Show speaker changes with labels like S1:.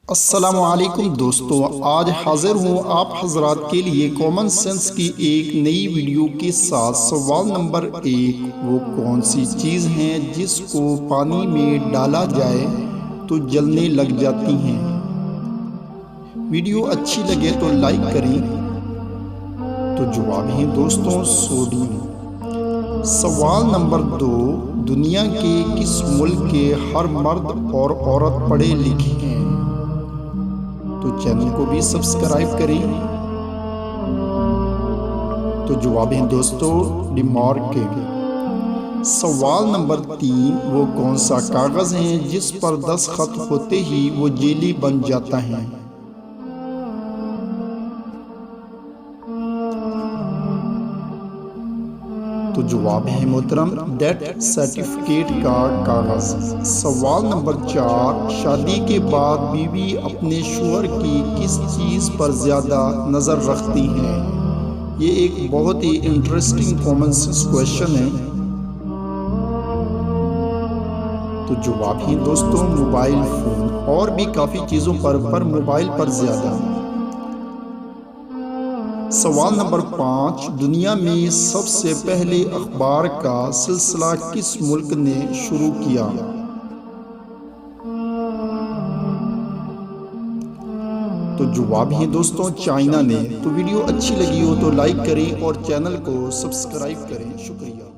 S1: السلام علیکم دوستو، آج حاضر ہوں آپ حضرات کے لیے کامن سینس کی ایک نئی ویڈیو کے ساتھ۔ سوال نمبر 1، وہ کون سی چیز ہیں جس کو پانی میں ڈالا جائے تو جلنے لگ جاتی ہیں؟ ویڈیو اچھی لگے تو لائک کریں۔ تو جواب ہے دوستوں سوڈیم۔ سوال نمبر 2، دنیا کے کس ملک کے ہر مرد اور عورت پڑھے لکھے ہیں؟ تو چینل کو بھی سبسکرائب کریں۔ تو جواب ہے دوستو ڈنمارک کے۔ سوال نمبر 3، وہ کون سا کاغذ ہے جس پر دستخط ہوتے ہی وہ جیلی بن جاتا ہے؟ تو جواب ہے محترم ڈیتھ سرٹیفکیٹ کا کاغذ۔ سوال نمبر 4، شادی کے بعد بیوی اپنے شوہر کی کس چیز پر زیادہ نظر رکھتی ہے؟ یہ ایک بہت ہی انٹرسٹنگ کامن سینس کویشچن ہے۔ تو جواب ہے دوستوں موبائل فون، اور بھی کافی چیزوں پر موبائل پر زیادہ۔ سوال نمبر 5، دنیا میں سب سے پہلے اخبار کا سلسلہ کس ملک نے شروع کیا؟ تو جواب ہے دوستوں چائنا نے۔ تو ویڈیو اچھی لگی ہو تو لائک کریں اور چینل کو سبسکرائب کریں۔ شکریہ۔